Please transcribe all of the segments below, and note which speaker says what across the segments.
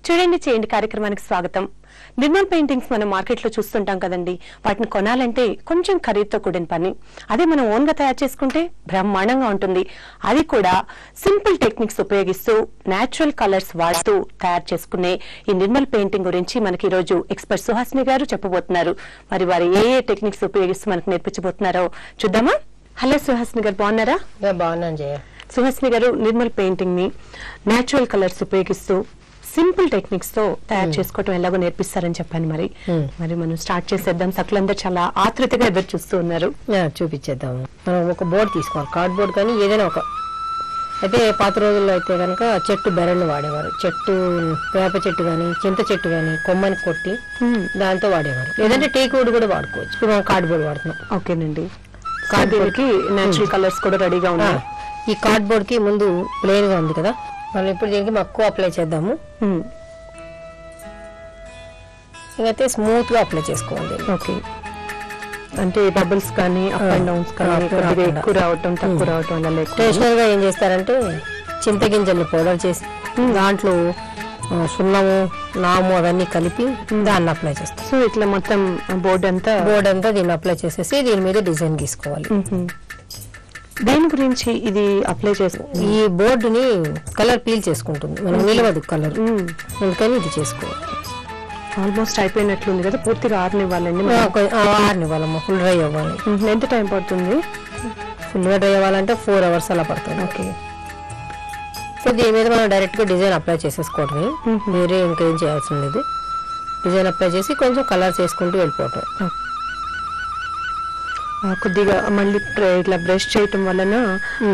Speaker 1: చూడండి చేయండి కార్యక్రమానికి స్వాగతం. నిర్మల్ పెయింటింగ్స్ మనం మార్కెట్ లో చూస్తుంటాం కదండి. వాటిని కొనాలంటే కొంచెం ఖరీదుతో కూడిన పని. అదే మనం ఓన్ గా తయారు చేసుకుంటే బ్రహ్మాండంగా ఉంటుంది. అది కూడా సింపుల్ టెక్నిక్స్ ఉపయోగిస్తూ నేచురల్ కలర్స్ వాడుతూ తయారు చేసుకునే ఈ నిర్మల్ పెయింటింగ్ గురించి మనకి ఈ రోజు ఎక్స్పర్ట్ సుహాసిని గారు చెప్పబోతున్నారు. మరి వారు ఏ టెక్నిక్స్ ఉపయోగిస్తూ మనకు నేర్పించబోతున్నారో చూద్దామా? హలో సుహాసిని గారు, బాగున్నారా?
Speaker 2: బాగున్నాను జయ.
Speaker 1: సుహాసిని గారు, నిర్మల్ పెయింటింగ్ ని నేచురల్ కలర్స్ ఉపయోగిస్తూ సింపుల్ టెక్నిక్స్ తో తయారు చేసుకోవటం ఎలాగో నేర్పిస్తారని చెప్పాను. మరి మనం స్టార్ట్ చేసేద్దాం. సకులందరూ చాలా ఆతృతగా ఎదురు చూస్తూ ఉన్నారు.
Speaker 2: చూపించేద్దాము. మనం ఒక బోర్డు తీసుకోవాలి, కార్డ్ బోర్డ్ కానీ ఏదైనా ఒక. అయితే పాత రోజుల్లో అయితే కనుక చెట్టు బెరళ్ళు వాడేవారు. చెట్టు వేప చెట్టు కానీ చింత చెట్టు కానీ కొమ్మని కొట్టి దాంతో వాడేవారు. లేదంటే టేక్ వుడ్ కూడా వాడుకోవచ్చు. ఇప్పుడు మనం కార్డ్ బోర్డ్ వాడుతున్నాం.
Speaker 1: ఓకేనండి. కార్డ్ బోర్డ్ కి నేచురల్ కలర్స్ కూడా రెడీగా ఉన్నాయి.
Speaker 2: ఈ కార్డ్ బోర్డ్ కి ముందు ప్లెయిన్ గా ఉంది కదా, మనం ఇప్పుడు దీనికి మక్కువ అప్లై చేద్దాము. ఇంకైతే స్మూత్ గా అప్లై చేసుకోవాలి.
Speaker 1: ఓకే, అంటే బబుల్స్ కానీ అప్ అండ్ డౌన్స్ కానీ ఎక్కువ రావటం తక్కువ రావటం అలా లేదు.
Speaker 2: ట్రెడిషనల్ గా ఏం చేస్తారంటే చింతగింజల్ని పౌడర్ చేసి దాంట్లో సున్నము నాము అవన్నీ కలిపి దాన్ని అప్లై చేస్తాం.
Speaker 1: సో ఇట్లా మొత్తం బోర్డు అంతా
Speaker 2: దీన్ని అప్లై చేసేసి దీని మీద డిజైన్ గీసుకోవాలి.
Speaker 1: దేని గురించి ఇది అప్లై చేస్తాం?
Speaker 2: ఈ బోర్డుని కలర్ పీల్ చేసుకుంటుంది, మనం నిలవదు కలర్, అందుకని ఇది చేసుకోవాలి.
Speaker 1: ఆల్మోస్ట్ అయిపోయినట్లుంది కదా, పూర్తిగా ఆరనివ్వాలండి.
Speaker 2: ఆరనివ్వాలమ్మా, ఫుల్ డ్రై అవ్వాలి.
Speaker 1: ఎంత టైం పడుతుంది?
Speaker 2: ఫుల్ గా డ్రై అవ్వాలంటే 4 hours అలా పడుతుంది.
Speaker 1: ఓకే,
Speaker 2: సో దీని మీద మనం డైరెక్ట్ గా డిజైన్ అప్లై చేసేసుకోవటమే, వేరే ఇంకేం చేయాల్సిన లేదు. డిజైన్ అప్లై చేసి కొంచెం కలర్ చేసుకుంటూ వెళ్ళిపోవటం.
Speaker 1: కొద్దిగా మళ్ళీ ఇట్లా బ్రష్ చేయటం వలన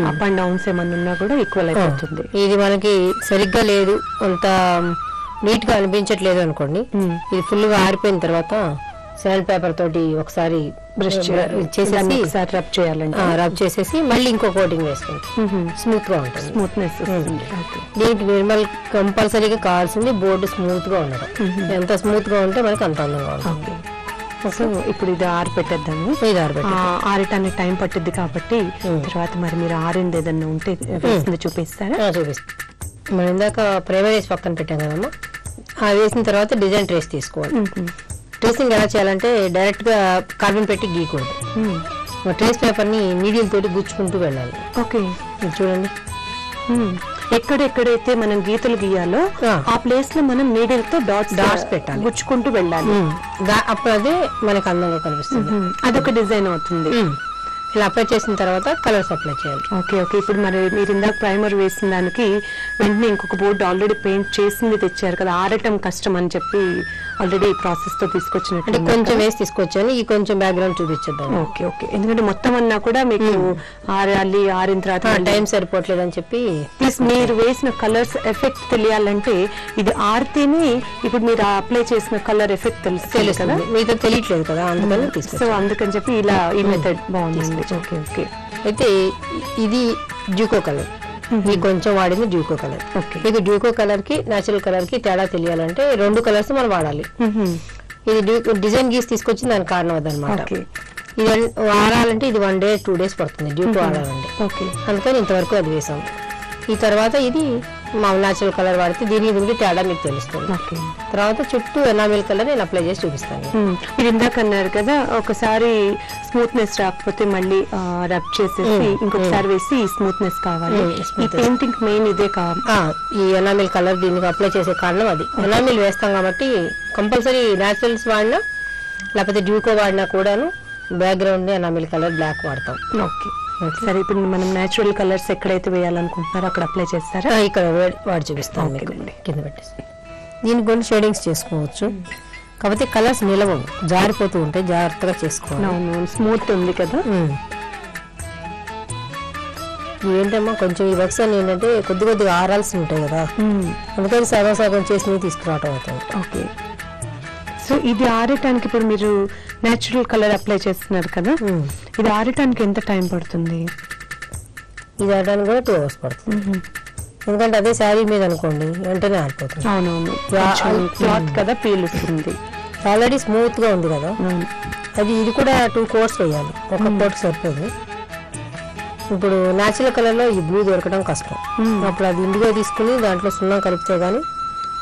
Speaker 1: అప్ అండ్ డౌన్స్ ఏమన్నా ఉన్నా కూడా ఈక్వల్ అయిపోతుంది.
Speaker 2: ఇది మనకి సరిగ్గా లేదు, అంత నీట్ గా అనిపించట్లేదు అనుకోండి, ఇది ఫుల్ గా ఆరిపోయిన తర్వాత శాండ్ పేపర్ తోటి ఒకసారి
Speaker 1: బ్రష్ చేసేసి రబ్ చేయాలంటే
Speaker 2: రబ్ చేసేసి మళ్ళీ ఇంకో కోటింగ్ వేసుకుంటాం. స్మూత్ గా ఉంటుంది,
Speaker 1: స్మూత్నెస్.
Speaker 2: దీనికి నిర్మల్ కంపల్సరీగా కావాల్సింది బోర్డు స్మూత్ గా ఉండడం. ఎంత స్మూత్ గా ఉంటే మనకి అంత అందంగా ఉంటుంది.
Speaker 1: సో ఇప్పుడు ఇది ఆరిపెట్టేద్దాము. ఆరటానికి టైం పట్టుద్ది కాబట్టి తర్వాత మరి మీరు ఆరింది ఏదన్నా ఉంటే చూపిస్తారా?
Speaker 2: చూపిస్తాం. మనం ఇందాక ప్రైమర్ వేసి పక్కన పెట్టాం కదమ్మా, అది వేసిన తర్వాత డిజైన్ ట్రేస్ తీసుకోవాలి. ట్రేసింగ్ ఎలా చేయాలంటే డైరెక్ట్ గా కార్బన్ పెట్టి గీయకూడదు. ట్రేస్ పేపర్ ని నీడిల్ తోటి గుచ్చుకుంటూ వెళ్ళాలి.
Speaker 1: ఓకే,
Speaker 2: చూడండి,
Speaker 1: ఎక్కడెక్కడైతే మనం గీతలు గీయాలో ఆ ప్లేస్ లో మనం నీడిల్ తో డాట్స్ పెట్టాలి, గుచ్చుకుంటూ వెళ్ళాలి.
Speaker 2: అప్పుడు అదే మనకు అందంగా కనిపిస్తుంది.
Speaker 1: అదొక డిజైన్ అవుతుంది.
Speaker 2: ఇలా అప్లై చేసిన తర్వాత కలర్స్ అప్లై చేయాలి.
Speaker 1: ఓకే, ఇప్పుడు మరి మీరు ఇందాక ప్రైమర్ వేసిన దానికి వెంటనే ఇంకొక బోర్డు ఆల్రెడీ పెయింట్ చేసింది తెచ్చారు కదా, ఆరటం కష్టం అని చెప్పి ఆల్రెడీ ప్రాసెస్ తో తీసుకొచ్చినట్టు
Speaker 2: కొంచెం వేసి తీసుకొచ్చాను. ఈ కొంచెం బ్యాక్గ్రౌండ్ చూపించేద్దాం.
Speaker 1: ఓకే, ఎందుకంటే మొత్తం అన్నా కూడా మీకు ఆరాలి, ఆరిన తర్వాత
Speaker 2: టైం సరిపోవట్లేదు అని చెప్పి
Speaker 1: మీరు వేసిన కలర్స్ ఎఫెక్ట్ తెలియాలంటే ఇది ఆరితేనే ఇప్పుడు మీరు అప్లై చేసిన కలర్ ఎఫెక్ట్ తెలుస్తుంది కదా,
Speaker 2: మీతో తెలియట్లేదు కదా, అందుకని
Speaker 1: సో అందుకని చెప్పి ఇలా ఈ మెథడ్ బాగుంది. ఓకే,
Speaker 2: అయితే ఇది డ్యూకో కలర్, ఈ కొంచెం వాడింది డ్యూకో కలర్. ఇది డ్యూకో కలర్ కి నేచురల్ కలర్ కి తేడా తెలియాలంటే 2 కలర్స్ మనం వాడాలి. ఇది డిజైన్ గీసి తీసుకొచ్చి దానికి కారణం అదనమాట. ఇది వాడాలంటే ఇది 1 day 2 days పడుతుంది డ్యూకో వాడాలంటే. అందుకని ఇంతవరకు అది వేసాం. ఈ తర్వాత ఇది మా నేచురల్ కలర్ వాడితే దీనికి తేడా మీకు తెలుస్తుంది. తర్వాత చుట్టూ ఎనామిల్ కలర్ నేను అప్లై చేసి చూపిస్తాను.
Speaker 1: మీరు ఇందాక అన్నారు కదా, ఒకసారి స్మూత్నెస్ రాకపోతే మళ్ళీ రబ్ చేసేసి ఇంకొకసారి వేసి స్మూత్నెస్ కావాలి. ఈ పెయింటింగ్ మెయిన్ ఇదే కావాలి.
Speaker 2: ఈ ఎనామిల్ కలర్ దీనికి అప్లై చేసే కారణం అది. ఎనామిల్ వేస్తాం కాబట్టి కంపల్సరీ నేచురల్స్ వాడినా లేకపోతే డ్యూకో వాడినా కూడాను బ్యాక్గ్రౌండ్ ఎనామిల్ కలర్ బ్లాక్ వాడతాం.
Speaker 1: ఓకే, సరే, ఇప్పుడు మనం నేచురల్ కలర్స్ ఎక్కడైతే వేయాలనుకుంటున్నారో అక్కడ అప్లై చేస్తారా?
Speaker 2: ఇక్కడ వాడి చూపిస్తాను, కింద పెట్టేసి. దీనికి కొన్ని షేడింగ్స్ చేసుకోవచ్చు, కాకపోతే కలర్స్ నిలవవు, జారిపోతూ ఉంటాయి, జాగ్రత్తగా చేసుకోవాలి.
Speaker 1: అవును, స్మూత్ ఉంది కదా.
Speaker 2: ఏంటమ్మా కొంచెం ఈ వర్క్స్ అని ఏంటంటే కొద్దిగా ఆరాల్సి ఉంటాయి కదా, అందుకని సగం చేసి తీసుకురావటం అవుతుంది.
Speaker 1: ఓకే, సో ఇది ఆరటానికి ఇప్పుడు మీరు నేచురల్ కలర్ అప్లై చేస్తున్నారు కదా, ఇది ఆరటానికి ఎంత టైం పడుతుంది?
Speaker 2: ఇది ఆడటానికి కూడా 2 hours పడుతుంది. ఎందుకంటే అదే శారీ మీద అనుకోండి వెంటనే ఆరిపోతుంది.
Speaker 1: అవునవును, క్లాత్ కదా పీలుస్తుంది.
Speaker 2: ఆల్రెడీ స్మూత్ గా ఉంది కదా, ఇది కూడా 2 coats వేయాలి, ఒక కోట్ సరిపోదు. ఇప్పుడు నేచురల్ కలర్ లో ఈ బ్లూ దొరకడం కష్టం. అప్పుడు అది ఇండిగో తీసుకుని దాంట్లో సున్నం కలిపితే గానీ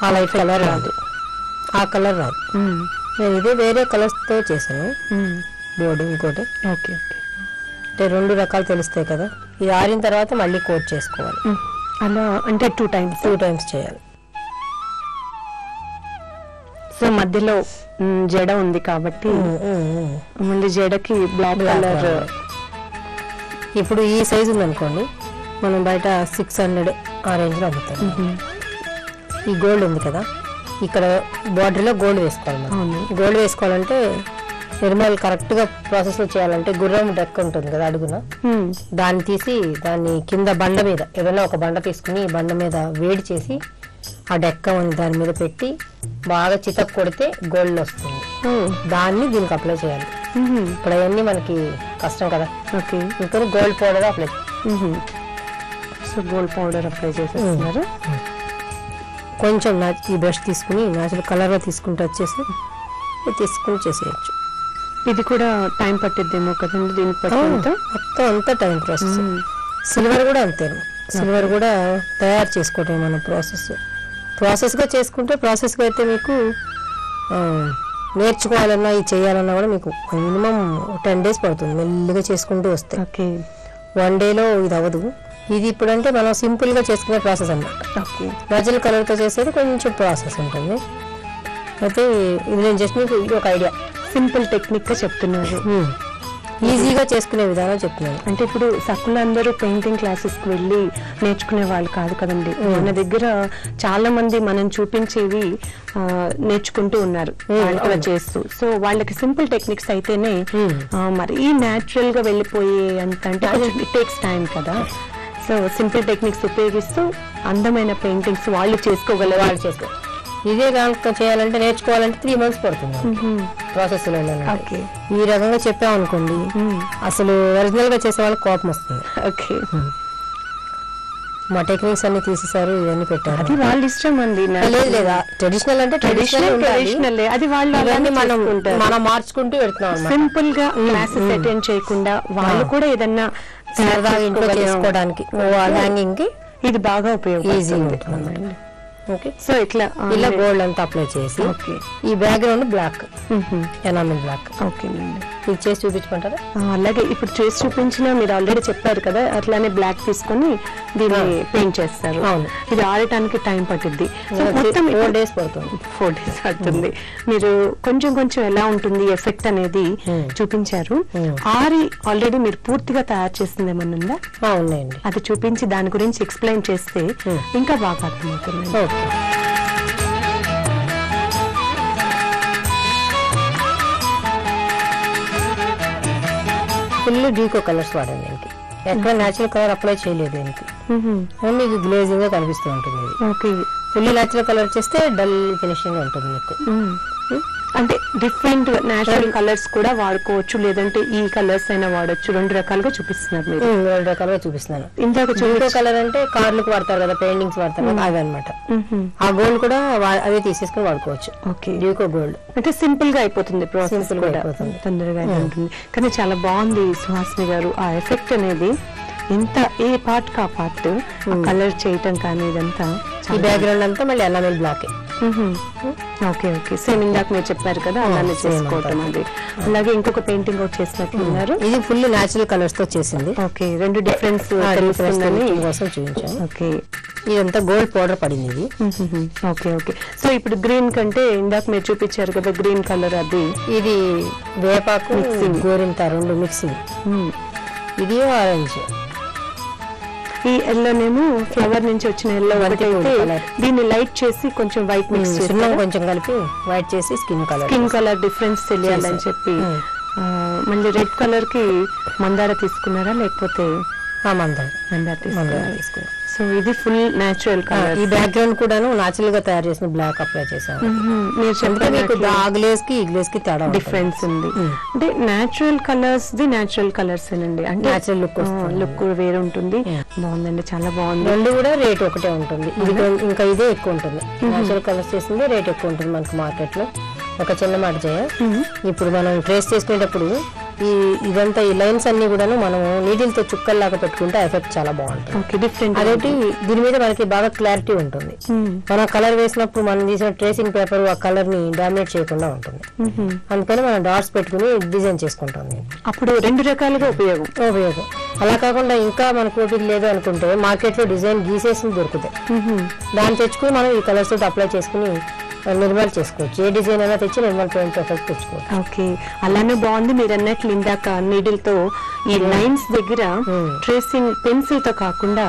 Speaker 2: ఆ లైట్ కలర్ రాదు, ఆ కలర్ రాదు. నేను ఇదే వేరే కలర్స్తో చేశాను బోర్డు ఇంకోటి.
Speaker 1: Okay okay.
Speaker 2: అంటే 2 రకాలు తెలుస్తాయి కదా. ఇది ఆరిన తర్వాత మళ్ళీ కోట్ చేసుకోవాలి.
Speaker 1: అలా అంటే 2 టైమ్స్
Speaker 2: చేయాలి.
Speaker 1: సో మధ్యలో జడ ఉంది కాబట్టి మళ్ళీ జడకి బ్లాక్ కలర్.
Speaker 2: ఇప్పుడు ఈ సైజు ఉందనుకోండి, మనం బయట 600 ఆ రేంజ్లో అమ్ముతాం. ఈ గోల్డ్ ఉంది కదా, ఇక్కడ బార్డర్లో గోల్డ్ వేసుకోవాలి. మనం గోల్డ్ వేసుకోవాలంటే నిర్మల్ కరెక్ట్గా ప్రాసెస్లో చేయాలంటే గుర్రం డెక్క ఉంటుంది కదా అడుగున, దాన్ని తీసి దాన్ని కింద బండ మీద ఏదైనా ఒక బండ తీసుకుని బండ మీద వేడి చేసి ఆ డెక్క దాని మీద పెట్టి బాగా చితక్ కొడితే గోల్డ్ వస్తుంది. దాన్ని దీనికి అప్లై చేయాలి. ఇప్పుడు అవన్నీ మనకి కష్టం కదా.
Speaker 1: ఓకే.
Speaker 2: ఇంకా gold powder apply.
Speaker 1: So gold powder apply చేసేస్తున్నారు.
Speaker 2: కొంచెం ఈ బ్రష్ తీసుకుని న్యాచురల్ కలర్గా తీసుకుంటూ వచ్చేసి తీసుకుని చేసేయచ్చు.
Speaker 1: ఇది కూడా టైం పట్టిద్దేమో కదండి దీనికి పట్టినంత?
Speaker 2: మొత్తం అంతా టైం ప్రాసెస్. సిల్వర్ కూడా అంతే. సిల్వర్ కూడా తయారు చేసుకోవటం మన ప్రాసెస్గా చేసుకుంటే, ప్రాసెస్గా అయితే మీకు నేర్చుకోవాలన్నా ఇది చేయాలన్నా కూడా మీకు మినిమం 10 days పడుతుంది. మెల్లిగా చేసుకుంటూ వస్తే 1 dayలో ఇది అవ్వదు. ఇది ఇప్పుడు అంటే మనం సింపుల్గా చేసుకునే ప్రాసెస్ అన్నమాట. న్యాచురల్ కలర్తో చేసేది కొంచెం ప్రాసెస్ ఉంటుంది. అయితే ఇది నేను జస్ట్ మీకు ఒక ఐడియా,
Speaker 1: సింపుల్ టెక్నిక్గా చెప్తున్నారు.
Speaker 2: ఈజీగా చేసుకునే విధానం చెప్తున్నాను.
Speaker 1: అంటే ఇప్పుడు సక్కులందరూ పెయింటింగ్ క్లాసెస్కి వెళ్ళి నేర్చుకునే వాళ్ళు కాదు కదండి. మన దగ్గర చాలా మంది మనం చూపించేవి నేర్చుకుంటూ ఉన్నారు చేస్తూ. సో వాళ్ళకి సింపుల్ టెక్నిక్స్ అయితేనే మరి న్యాచురల్ గా వెళ్ళిపోయే అంత, అంటే ఇట్ టేక్స్ టైం కదా. సో సింపుల్ టెక్నిక్స్ ఉపయోగిస్తూ అందమైన పెయింటింగ్స్ వాళ్ళు చేసుకోగలరు.
Speaker 2: ఇదే కనుక చేయాలంటే నేర్చుకోవాలంటే 3 months పడుతుంది ప్రాసెస్. ఈ రకంగా చెప్పామనుకోండి అసలు ఒరిజినల్ గా చేసే వాళ్ళకి కోపం వస్తుంది.
Speaker 1: ఓకే.
Speaker 2: మా టెక్నిక్స్ అన్ని తీసేసారు, ఇవన్నీ పెట్టారు.
Speaker 1: అది వాళ్ళ ఇష్టం అండి.
Speaker 2: లేదా ట్రెడిషనల్ అంటే ట్రెడిషనల్,
Speaker 1: అది వాళ్ళు
Speaker 2: మనం మార్చుకుంటూ పెడుతున్నాం.
Speaker 1: సింపుల్ గా క్లాసెస్ అటెండ్ చేయకుండా వాళ్ళు కూడా ఏదన్నా
Speaker 2: సరదాగా ఇంట్లో చేసుకోవడానికి హ్యాంగింగ్ కి ఇది బాగా ఉపయోగపడుతుంది. ఓకే.
Speaker 1: సో ఇలా
Speaker 2: గోల్డ్ అంతా అప్లై చేసి ఈ background black, enamel black.
Speaker 1: Okay.
Speaker 2: ఇది చేసి చూపించమంటారా?
Speaker 1: అలాగే ఇప్పుడు చేసి చూపించినా మీరు ఆల్రెడీ చెప్పారు కదా, అట్లానే బ్లాక్ తీసుకొని దీన్ని పెయింట్ చేస్తారు. ఇది ఆడటానికి టైం పట్టింది. మొత్తం
Speaker 2: 4 days పడుతుంది.
Speaker 1: 4 days పడుతుంది. మీరు కొంచెం ఎలా ఉంటుంది ఎఫెక్ట్ అనేది చూపించారు. ఆల్రెడీ మీరు పూర్తిగా తయారు చేసింది ఏమన్నా ఉందా?
Speaker 2: ఉన్నాయండి.
Speaker 1: అది చూపించి దాని గురించి ఎక్స్ప్లెయిన్ చేస్తే ఇంకా బాగా అర్థమవుతుంది.
Speaker 2: ఫుల్ డీకో కలర్స్ వాడాను దీనికి. ఎక్కడ న్యాచురల్ కలర్ అప్లై చేయలేదు దీనికి. మీకు గ్లేజింగ్ గా కనిపిస్తూ ఉంటుంది. ఫుల్ న్యాచురల్ కలర్ చేస్తే డల్ ఫినిషింగ్ ఉంటుంది మీకు.
Speaker 1: అంటే డిఫరెంట్ నేచురల్ కలర్స్ కూడా వాడుకోవచ్చు, లేదంటే ఈ కలర్స్ అయినా వాడచ్చు. 2 రకాలుగా చూపిస్తున్నారు మీరు.
Speaker 2: 2 రకాలుగా చూపిస్తున్నాను.
Speaker 1: ఇందాక
Speaker 2: డీకో కలర్ అంటే కార్లకు వాడతారు కదా, పెయింటింగ్స్ వాడతారు కదా, అవి అనమాట. ఆ గోల్డ్ కూడా అదే తీసేసుకుని వాడుకోవచ్చు.
Speaker 1: ఓకే.
Speaker 2: డీకో గోల్డ్
Speaker 1: అంటే సింపుల్ గా అయిపోతుంది ప్రాసెస్, తొందరగా ఉంటుంది. కానీ చాలా బాగుంది సుహాసిని గారు. ఆ ఎఫెక్ట్ అనేది ఇంత ఏ పార్ట్ కా పార్ట్ కలర్ చేయటం కానీ ఇదంతా.
Speaker 2: ఈ బ్యాక్గ్రౌండ్ అంతా మళ్ళీ enamel black.
Speaker 1: Okay okay. Same ఇందాక మీరు చెప్పారు కదా అలానే చేసుకోవటం. అది అలాగే ఇంకొక పెయింటింగ్ చేసినట్లున్నారు.
Speaker 2: ఇది ఫుల్ న్యాచురల్ కలర్స్ తో చేసింది.
Speaker 1: ఓకే. 2 డిఫరెన్స్
Speaker 2: కోసం చూపించాను.
Speaker 1: ఓకే.
Speaker 2: ఇదంతా గోల్డ్ పౌడర్ పడింది ఇది.
Speaker 1: Okay okay. సో ఇప్పుడు గ్రీన్ కంటే ఇందాక మీరు చూపించారు కదా గ్రీన్ కలర్, అది
Speaker 2: ఇది వేపాకు గోరింత 2 మిక్సింగ్. ఇది ఆరెంజ్.
Speaker 1: ఈ ఎల్లోనేమో ఫ్లవర్ నుంచి వచ్చిన ఎల్లో వరకు అయితే దీన్ని లైట్ చేసి కొంచెం వైట్ మిక్స్ చేసి
Speaker 2: కొంచెం కలిపి వైట్ చేసి స్కిన్
Speaker 1: కలర్ డిఫరెన్స్ తెలియాలని చెప్పి. మళ్ళీ రెడ్ కలర్ కి మందార తీసుకున్నారా లేకపోతే? మందార తీసుకున్నారు. సో ఇది ఫుల్ న్యాచురల్ కలర్.
Speaker 2: ఈ బ్యాక్గ్రౌండ్ కూడాను న్యాచురల్ గా తయారు చేసిన బ్లాక్ అప్లై చేశాను. ఆ గ్లేజ్ కి ఈ గ్లేజ్ కి తేడా
Speaker 1: డిఫరెన్స్ ఉంది. అంటే న్యాచురల్ కలర్స్ న్యాచురల్ కలర్స్ అండి. అంటే
Speaker 2: న్యాచురల్
Speaker 1: లుక్ వేరే ఉంటుంది. బాగుందండి, చాలా బాగుంది.
Speaker 2: 2 కూడా రేట్ ఒకటే ఉంటుంది. ఇది ఇంకా ఇదే ఎక్కువ ఉంటుంది. న్యాచురల్ కలర్స్ చేసింది రేట్ ఎక్కువ ఉంటుంది మనకు మార్కెట్ లో. ఒక చిన్న మాట చేయ, ఇప్పుడు మనం ట్రేస్ చేసుకునేటప్పుడు ఇదంతా ఈ లైన్స్ అన్ని కూడాను మనం నీడిల్తో చుక్కల్లాగా పెట్టుకుంటే ఎఫెక్ట్ చాలా బాగుంటుంది.
Speaker 1: డిఫరెంట్
Speaker 2: అదొకటి దీని మీద మనకి బాగా క్లారిటీ ఉంటుంది. మనం కలర్ వేసినప్పుడు మనం తీసిన ట్రేసింగ్ పేపర్ ఆ కలర్ ని డామినేట్ చేయకుండా ఉంటుంది. అందుకని మనం డాట్స్ పెట్టుకుని డిజైన్ చేసుకుంటాం.
Speaker 1: అప్పుడు 2 రకాలుగా ఉపయోగం.
Speaker 2: అలా కాకుండా ఇంకా మనకు ఓపిక లేదు అనుకుంటే మార్కెట్ లో డిజైన్ గీసేసి దొరుకుతాయి. దాన్ని తెచ్చుకుని మనం ఈ కలర్స్ తోటి అప్లై చేసుకుని నిర్మల్ చేసుకోవచ్చు. ఏ డిజైన్ అయినా తెచ్చి నిర్మల్ పెయింట్ ఎఫెక్ట్ తెచ్చుకోవచ్చు.
Speaker 1: ఓకే, అలానే బాగుంది. మీరు అన్నట్లు ఇందాక నీడిల్ తో ఈ లైన్స్ దగ్గర ట్రేసింగ్ పెన్సిల్ తో కాకుండా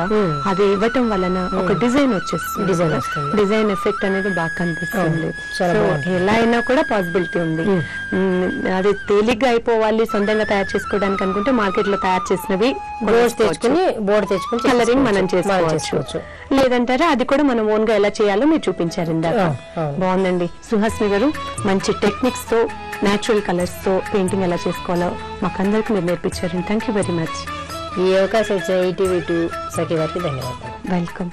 Speaker 1: అది ఇవ్వటం వలన ఒక డిజైన్ వచ్చేస్తుంది. డిజైన్ ఎఫెక్ట్ అనేది బాగా కనిపిస్తుంది. ఎలా అయినా కూడా పాసిబిలిటీ ఉంది. అది తేలిగ్గా అయిపోవాలి సొంతంగా తయారు చేసుకోవడానికి అనుకుంటే మార్కెట్ లో తయారు చేసినవి
Speaker 2: బోర్డు తెచ్చుకుని
Speaker 1: కలరింగ్ మనం చేసుకోవచ్చు. లేదంటారా అది కూడా మనం ఓన్ గా ఎలా చేయాలో మీరు చూపించారు ఇందాక. బాగుందండి సుహాసిని గారు. మంచి టెక్నిక్స్ తో న్యాచురల్ కలర్స్ తో పెయింటింగ్ ఎలా చేసుకోవాలో మాకందరికి మీరు నేర్పించారు. Thank you very much.
Speaker 2: ఈ అవకాశం ఇచ్చిన ఈటీవీ2 సఖి గారికి ధన్యవాదాలు.
Speaker 1: వెల్కమ్.